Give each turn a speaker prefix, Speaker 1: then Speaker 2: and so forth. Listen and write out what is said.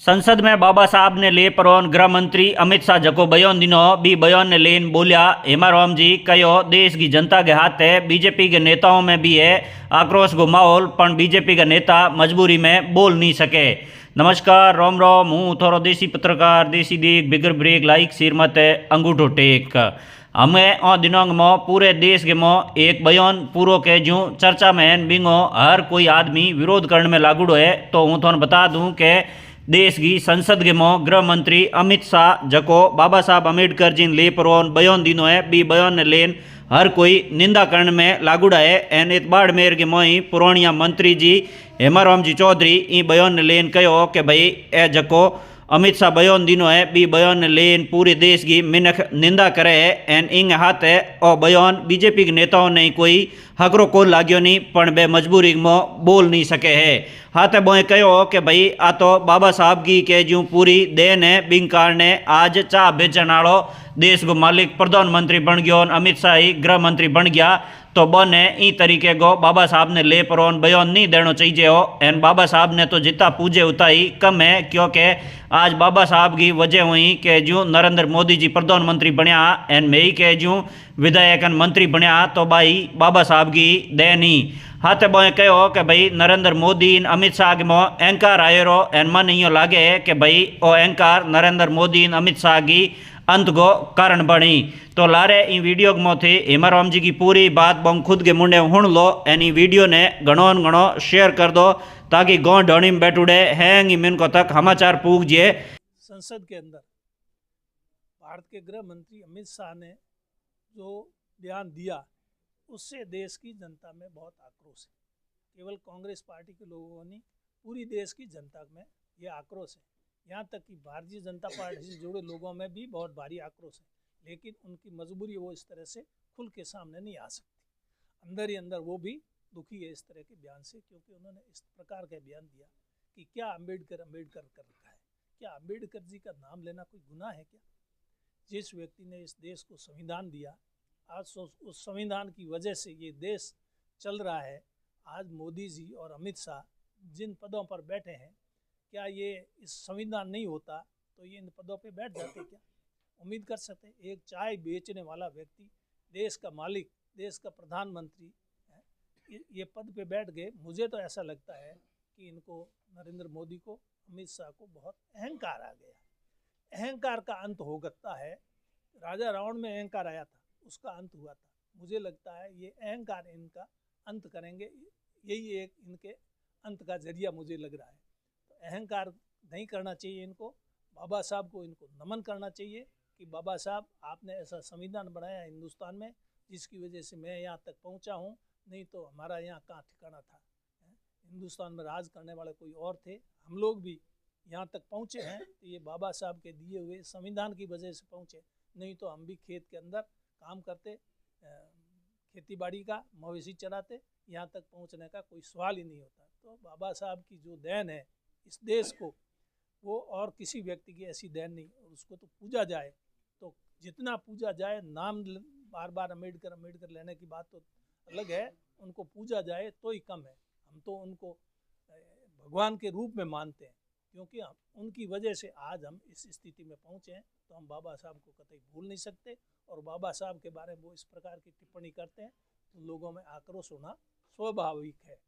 Speaker 1: संसद में बाबा साहब ने ले परवन गृह मंत्री अमित शाह जको बयान दिनो बी बयान ने लेन बोलिया हेमाराम जी कहो देश की जनता के हाथ है। बीजेपी के नेताओं में भी है आक्रोश को माहौल, पण बीजेपी का नेता मजबूरी में बोल नहीं सके। नमस्कार, रोम रोम, हूँ थोड़ा देसी पत्रकार देसी देख बिगर ब्रेक लाइक सिर मत अंगूठो टेक। हमें दिनों में पूरे देश के में एक बयान पूरो के जूँ चर्चा में बिंगो हर कोई आदमी विरोध करने में लागूड़ो है। तो हूँ थोड़ा बता दूँ कि देश की संसद के में गृह मंत्री अमित शाह जको बाबा साहब अम्बेडकर जी ले परवन बयान दिनो है बी बयान ने लेन हर कोई निंदा करने में लागूड़ा है। एन इत बाड़मेर के मोई पुराणिया मंत्री जी हेमाराम जी चौधरी ई बयान ने लेन कहो कि भाई ए जको अमित शाह बयान दिनो है बी बयान ने लेन पूरे देश की मिनख निंदा करे है। एन इंग हाथ है और बयान बीजेपी के नेताओं ने कोई हकरो को लाग्यो नहीं, पण बे मजबूरी में बोल नहीं सके है। हाथ बोए कहो कि भाई आ तो बाबा साहब की के जो पूरी देन है बिंकार ने आज चाह बेचने वालों देश को मालिक प्रधानमंत्री बन गयो, अमित शाह ही गृह मंत्री बन गया। तो बने ई तरीके को बाबा साहब ने ले परवन बयान नहीं देना चाहिए हो। एन बाबा साहब ने तो जितना पूजे उतना ही कम है, क्योंकि आज बाबा साहब की वजह हुई कि जो नरेंद्र मोदी जी प्रधानमंत्री बनया एन में ही के जो विधायक मंत्री बनया तो भाई बाबा साहब की देन ही। हाथ बोए कहो कि भाई नरेंद्र मोदी अमित शाह के मो एंकार आयो रो एन मन यो लागे कि भाई ओ एंकार नरेंद्र मोदी अमित शाह की अंत को कारण बनी। तो लारे इन वीडियो के मोथे हेमाराम जी की पूरी बात बम खुद के मुंडे हुण लो। एनी वीडियो ने घणो शेयर कर दो ताकि गाँव ढोणी में बैठुड़े हैंग मिन को तक समाचार पूग जे।
Speaker 2: संसद के अंदर भारत के गृह मंत्री अमित शाह ने जो बयान दिया उससे देश की जनता में बहुत आक्रोश है। केवल कांग्रेस पार्टी के लोगों ने पूरी देश की जनता में ये आक्रोश है। यहाँ तक कि भारतीय जनता पार्टी से जुड़े लोगों में भी बहुत भारी आक्रोश है, लेकिन उनकी मजबूरी वो इस तरह से खुल के सामने नहीं आ सकती। अंदर ही अंदर वो भी दुखी है इस तरह के बयान से, क्योंकि उन्होंने इस प्रकार का बयान दिया कि क्या अम्बेडकर अम्बेडकर कर रखा है, क्या अम्बेडकर जी का नाम लेना कोई गुनाह है क्या? जिस व्यक्ति ने इस देश को संविधान दिया, आज उस संविधान की वजह से ये देश चल रहा है। आज मोदी जी और अमित शाह जिन पदों पर बैठे हैं, क्या ये इस संविधान नहीं होता तो ये इन पदों पे बैठ जाते क्या? उम्मीद कर सकते एक चाय बेचने वाला व्यक्ति, देश का मालिक, देश का प्रधानमंत्री ये पद पे बैठ गए। मुझे तो ऐसा लगता है कि इनको नरेंद्र मोदी को, अमित शाह को बहुत अहंकार आ गया। अहंकार का अंत हो सकता है। राजा रावण में अहंकार आया था, उसका अंत हुआ था। मुझे लगता है ये अहंकार इनका अंत करेंगे, यही एक इनके अंत का जरिया मुझे लग रहा है। तो अहंकार नहीं करना चाहिए इनको। बाबा साहब को इनको नमन करना चाहिए कि बाबा साहब आपने ऐसा संविधान बनाया हिंदुस्तान में जिसकी वजह से मैं यहाँ तक पहुँचा हूँ, नहीं तो हमारा यहाँ कहाँ ठिकाना था। हिंदुस्तान में राज करने वाले कोई और थे, हम लोग भी यहाँ तक पहुँचे हैं तो ये बाबा साहब के दिए हुए संविधान की वजह से पहुँचे, नहीं तो हम भी खेत के अंदर काम करते, खेती बाड़ी का, मवेशी चराते, यहाँ तक पहुँचने का कोई सवाल ही नहीं होता। तो बाबा साहब की जो देन है इस देश को, वो और किसी व्यक्ति की ऐसी देन नहीं, और उसको तो पूजा जाए तो जितना पूजा जाए। नाम बार बार अम्बेडकर अम्बेडकर लेने की बात तो अलग है, उनको पूजा जाए तो ही कम है। हम तो उनको भगवान के रूप में मानते हैं, क्योंकि हम उनकी वजह से आज हम इस स्थिति में पहुँचे हैं। तो हम बाबा साहब को कतई भूल नहीं सकते, और बाबा साहब के बारे में वो इस प्रकार की टिप्पणी करते हैं तो लोगों में आक्रोश होना स्वाभाविक है।